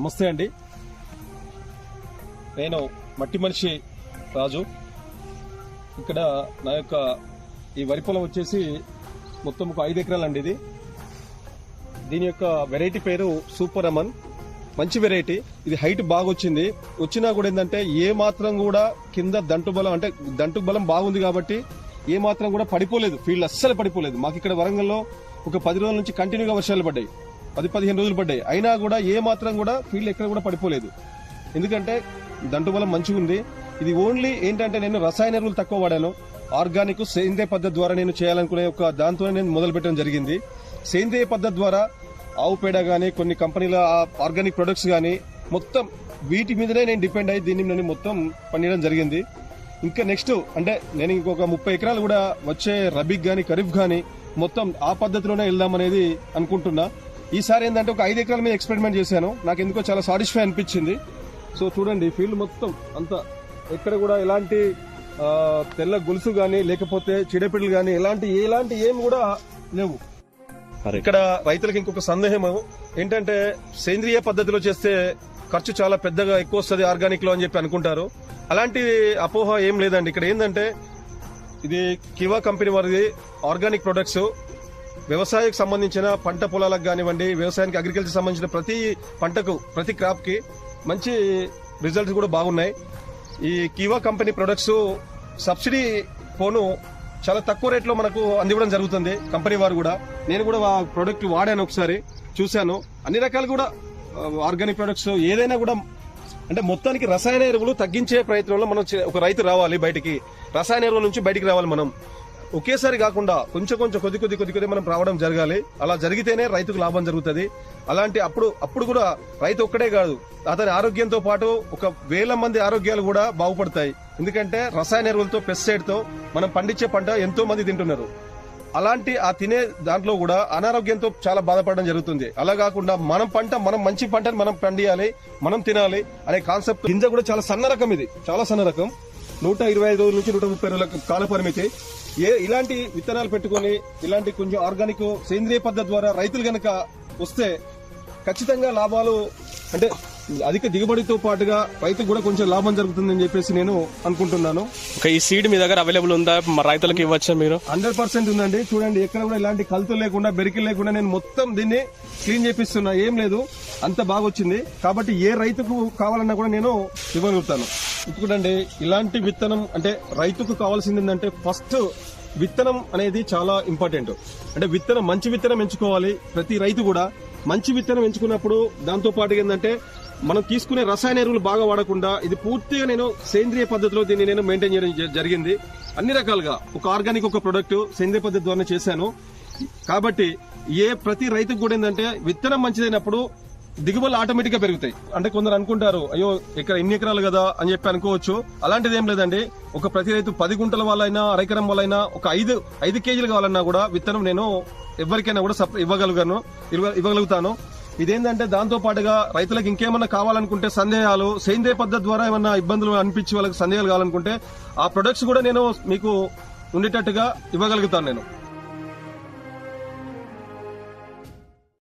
నమస్తే అండి. నేను మట్టి మనిషి రాజు. ఇక్కడ నా యొక్క ఈ వరి పొలం వచ్చేసి మొత్తం ఒక 5 ఎకరాలు అండి. దీని యొక్క వెరైటీ పేరు సూపర్ అమన్. మంచి వెరైటీ. ఇది హైట్ బాగా వచ్చినా కూడా ఏంటంటే ఏ మాత్రం కూడా కింద దంటు బలం బాగుంది కాబట్టి ఏ మాత్రం కూడా పడిపోలేదు. ఫీల్డ్ అస్సలు పడిపోలేదు. మాకు ఇక్కడ వరంగల్లో ఒక 10 రోజుల నుంచి కంటిన్యూగా వర్షాలు పడ్డాయి. 10-15 రోజులు పడ్డాయి. అయినా కూడా ఏ మాత్రం కూడా ఫీల్డ్ ఎక్కడ కూడా పడిపోలేదు. ఎందుకంటే దంటు బలం మంచిగా ఉంది. ఇది ఓన్లీ ఏంటంటే నేను రసాయన ఎరువులు తక్కువ వాడాను. ఆర్గానిక్ సేంద్రియ పద్ధతి ద్వారా నేను చేయాలనుకునే ఒక దాంతో నేను మొదలు పెట్టడం జరిగింది. సేంద్రియ పద్ధతి ద్వారా ఆవు పేడ గానీ, కొన్ని కంపెనీల ఆర్గానిక్ ప్రొడక్ట్స్ గానీ మొత్తం వీటి మీదనే నేను డిపెండ్ అయ్యి దీన్ని నేను మొత్తం పండించడం జరిగింది. ఇంకా నెక్స్ట్ అంటే నేను ఇంకొక 30 ఎకరాలు కూడా వచ్చే రబీక్ గానీ, ఖరీఫ్ గానీ మొత్తం ఆ పద్ధతిలోనే వెళ్దామనేది అనుకుంటున్నా. ఈసారి ఏంటంటే ఒక 5 ఎకరాల మీద ఎక్స్పెరిమెంట్ చేశాను. నాకు ఎందుకో చాలా సాటిస్ఫై అనిపించింది. సో చూడండి, ఫీల్డ్ మొత్తం అంతా ఎక్కడ కూడా ఎలాంటి తెల్ల గొలుసు గానీ, లేకపోతే చీడపీడలు గానీ ఎలాంటి ఏం కూడా లేవు. ఇక్కడ రైతులకు ఇంకొక సందేహం ఏంటంటే సేంద్రియ పద్ధతిలో చేస్తే ఖర్చు చాలా పెద్దగా ఎక్కువ వస్తుంది ఆర్గానిక్ లో అని చెప్పి అనుకుంటారు. అలాంటి అపోహ ఏం లేదండి. ఇక్కడ ఏంటంటే ఇది కివా కంపెనీ వారిది ఆర్గానిక్ ప్రొడక్ట్స్. వ్యవసాయానికి సంబంధించిన పంట పొలాలకు కానివ్వండి, వ్యవసాయానికి అగ్రికల్చర్ సంబంధించిన ప్రతి పంటకు, ప్రతి క్రాప్ కి మంచి రిజల్ట్స్ కూడా బాగున్నాయి. ఈ కివా కంపెనీ ప్రొడక్ట్స్ సబ్సిడీ పోను చాలా తక్కువ రేట్లో మనకు అందివ్వడం జరుగుతుంది. కంపెనీ వారు కూడా, నేను కూడా ఆ ప్రొడక్ట్ వాడాను, ఒకసారి చూశాను. అన్ని రకాలు కూడా ఆర్గానిక్ ప్రొడక్ట్స్ ఏదైనా కూడా అంటే మొత్తానికి రసాయన ఎరువులు తగ్గించే ప్రయత్నంలో మనం ఒక రైతు రావాలి బయటికి. రసాయన ఎరువుల నుంచి బయటికి రావాలి మనం. ఒకేసారి కాకుండా కొంచెం కొద్ది మనం రావడం జరగాలి. అలా జరిగితేనే రైతుకు లాభం జరుగుతుంది. అలాంటి అప్పుడు కూడా రైతు ఒక్కడే కాదు, అతని ఆరోగ్యంతో పాటు 1,000 మంది ఆరోగ్యాలు కూడా బాగుపడతాయి. ఎందుకంటే రసాయన ఎరువులతో, పెస్టిసైడ్ తో మనం పండించే పంట ఎంతో మంది తింటున్నారు. అలాంటి ఆ తినే దాంట్లో కూడా అనారోగ్యంతో చాలా బాధపడడం జరుగుతుంది. అలా కాకుండా మనం మంచి పంటని మనం పండియాలి, మనం తినాలి అనే కాన్సెప్ట్. గింజ కూడా చాలా సన్న రకం, ఇది చాలా సన్న రకం. 125 రోజుల నుంచి 130 రోజుల కాల పరిమితి. ఇలాంటి విత్తనాలు పెట్టుకుని ఇలాంటి కొంచెం ఆర్గానిక్ సేంద్రియ పద్ధతి ద్వారా రైతులు గనక వస్తే ఖచ్చితంగా లాభాలు, అంటే అధిక దిగుబడితో పాటుగా రైతుకు కూడా కొంచెం లాభం జరుగుతుందని చెప్పేసి నేను అనుకుంటున్నాను. ఈ సీడ్ మీ దగ్గర అవైలబుల్ ఉందా? రైతులకు ఇవ్వచ్చా మీరు? 100% ఉందండి. చూడండి, ఎక్కడ కూడా ఇలాంటి కలుతులు లేకుండా, బెరికిలు లేకుండా నేను మొత్తం దీన్ని క్లీన్ చేపిస్తున్నా. ఏం లేదు, అంత బాగా వచ్చింది. కాబట్టి ఏ రైతుకు కావాలన్నా కూడా నేను ఇవ్వగలుగుతాను. చూడండి, ఇలాంటి విత్తనం అంటే రైతుకు కావాల్సింది ఏంటంటే ఫస్ట్ విత్తనం అనేది చాలా ఇంపార్టెంట్. అంటే మంచి విత్తనం ఎంచుకోవాలి. ప్రతి రైతు కూడా మంచి విత్తనం ఎంచుకున్నప్పుడు దాంతో పాటు ఏంటంటే మనం తీసుకునే రసాయన ఎరువులు బాగా వాడకుండా ఇది పూర్తిగా నేను సేంద్రియ పద్ధతిలో దీన్ని నేను మెయింటైన్ చేయడం జరిగింది. అన్ని రకాలుగా ఒక ఆర్గానిక్ ఒక ప్రొడక్ట్ సేంద్రియ పద్ధతి ద్వారా చేశాను. కాబట్టి ప్రతి రైతుకు కూడా ఏంటంటే విత్తనం మంచిదైనప్పుడు దిగుబడులు ఆటోమేటిక్ గా పెరుగుతాయి. అంటే కొందరు అనుకుంటారు, అయ్యో ఇక్కడ ఇన్ని ఎకరాలు కదా అని చెప్పి అనుకోవచ్చు. అలాంటిది ఏం లేదండి. ప్రతి రైతు 10 గుంటల వాళ్ళైనా, అరెకరం వాళ్ళైనా ఒక 5 కేజీలు కావాలన్నా కూడా విత్తనం నేను ఎవరికైనా కూడా ఇవ్వగలుగుతాను. ఇదేంటంటే దాంతో పాటుగా రైతులకు ఇంకేమన్నా కావాలనుకుంటే సందేహాలు, సేంద్రియ పద్ధతి ద్వారా ఏమన్నా ఇబ్బందులు అనిపించి వాళ్ళకి సందేహాలు కావాలనుకుంటే ఆ ప్రొడక్ట్స్ కూడా నేను మీకు ఉండేటట్టుగా ఇవ్వగలుగుతాను నేను.